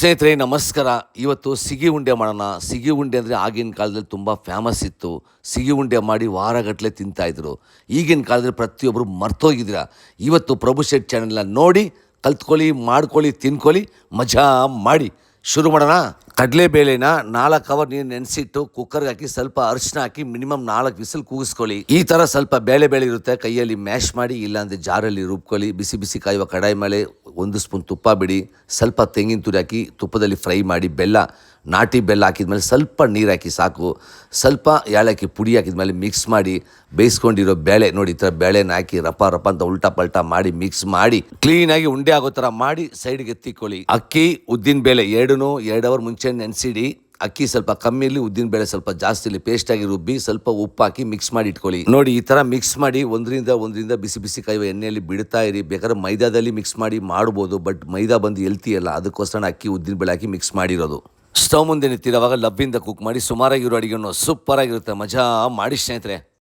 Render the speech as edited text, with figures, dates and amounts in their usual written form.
ಸ್ನೇಹಿತರೆ ನಮಸ್ಕಾರ. ಇವತ್ತು ಸಿಗಿ ಉಂಡೆ ಮಾಡೋಣ. ಸಿಗಿ ಉಂಡೆ ಅಂದರೆ ಆಗಿನ ಕಾಲದಲ್ಲಿ ತುಂಬ ಫೇಮಸ್ ಇತ್ತು. ಸಿಗಿ ಉಂಡೆ ಮಾಡಿ ವಾರಗಟ್ಟಲೆ ತಿಂತಾಯಿದ್ರು. ಈಗಿನ ಕಾಲದಲ್ಲಿ ಪ್ರತಿಯೊಬ್ಬರು ಮರ್ತೋಗಿದ್ದೀರ. ಇವತ್ತು ಪ್ರಭು ಶೆಟ್ ಚಾನೆಲ್ನ ನೋಡಿ ಕಲ್ತ್ಕೊಳ್ಳಿ, ಮಾಡ್ಕೊಳ್ಳಿ, ತಿನ್ಕೊಳ್ಳಿ, ಮಜಾ ಮಾಡಿ. ಶುರು ಮಾಡೋಣ. ಕಡಲೆಬೇಳೆನ 4 ಅವರ್ ನೀರು ನೆನೆಸಿಟ್ಟು ಕುಕ್ಕರ್ಗೆ ಹಾಕಿ ಸ್ವಲ್ಪ ಅರಿಶಿನ ಹಾಕಿ ಮಿನಿಮಮ್ 4 ವಿಸಿಲ್ ಕೂಗಿಸ್ಕೊಳ್ಳಿ. ಈ ಥರ ಸ್ವಲ್ಪ ಬೇಳೆ ಇರುತ್ತೆ, ಕೈಯಲ್ಲಿ ಮ್ಯಾಶ್ ಮಾಡಿ, ಇಲ್ಲಾಂದರೆ ಜಾರಲ್ಲಿ ರುಬ್ಕೊಳ್ಳಿ. ಬಿಸಿ ಬಿಸಿ ಕಾಯುವ ಕಡಾಯಿ ಮೇಲೆ 1 ಸ್ಪೂನ್ ತುಪ್ಪ ಬಿಡಿ, ಸ್ವಲ್ಪ ತೆಂಗಿನ ತುರಿ ಹಾಕಿ ತುಪ್ಪದಲ್ಲಿ ಫ್ರೈ ಮಾಡಿ, ನಾಟಿ ಬೆಲ್ಲ ಹಾಕಿದ್ಮೇಲೆ ಸ್ವಲ್ಪ ನೀರು ಹಾಕಿ ಸಾಕು. ಸ್ವಲ್ಪ ಏಲಕ್ಕಿ ಪುಡಿ ಹಾಕಿದ್ಮೇಲೆ ಮಿಕ್ಸ್ ಮಾಡಿ ಬೇಯಿಸ್ಕೊಂಡಿರೋ ಬೇಳೆ ನೋಡಿ, ಈ ಥರ ಬೇಳೆನ ಹಾಕಿ ರಪ ಅಂತ ಉಲ್ಟಾ ಪಲ್ಟಾ ಮಾಡಿ ಮಿಕ್ಸ್ ಮಾಡಿ ಕ್ಲೀನಾಗಿ ಉಂಡೆ ಆಗೋ ಥರ ಮಾಡಿ ಸೈಡ್ಗೆ ಎತ್ತಿಕೊಳ್ಳಿ. ಅಕ್ಕಿ ಉದ್ದಿನ ಬೇಳೆ 2 ಅವರ್ ಮುಂಚೆ ನೆನೆಸಿಡಿ. ಅಕ್ಕಿ ಸ್ವಲ್ಪ ಕಮ್ಮಿ ಇರಲಿ, ಉದ್ದಿನ ಬೇಳೆ ಸ್ವಲ್ಪ ಜಾಸ್ತಿ ಇರಲಿ. ಪೇಸ್ಟಾಗಿ ರುಬ್ಬಿ ಸ್ವಲ್ಪ ಉಪ್ಪು ಹಾಕಿ ಮಿಕ್ಸ್ ಮಾಡಿ ಇಟ್ಕೊಳ್ಳಿ. ನೋಡಿ ಈ ಥರ ಮಿಕ್ಸ್ ಮಾಡಿ ಒಂದರಿಂದ ಬಿಸಿ ಬಿಸಿ ಕಾಯುವ ಎಣ್ಣೆಯಲ್ಲಿ ಬಿಡ್ತಾ ಇರಿ. ಬೇಕಾದ್ರೆ ಮೈದಾದಲ್ಲಿ ಮಿಕ್ಸ್ ಮಾಡಿ ಮಾಡ್ಬೋದು, ಬಟ್ ಮೈದಾ ಬಂದು ಹೆಲ್ತಿ ಅಲ್ಲ, ಅದಕ್ಕೋಸ್ಕರ ಅಕ್ಕಿ ಉದ್ದಿನ ಬೇಳೆ ಹಾಕಿ ಮಿಕ್ಸ್ ಮಾಡಿರೋದು. ಸ್ಟವ್ ಮುಂದೆ ನಿಂತಿರುವಾಗ ಲಬ್ಬಿಂದ ಕುಕ್ ಮಾಡಿ ಸುಮಾರಾಗಿರೋ ಅಡುಗೆಯನ್ನು ಸೂಪರಾಗಿರುತ್ತೆ. ಮಜಾ ಮಾಡಿ ಸ್ನೇಹಿತರೆ.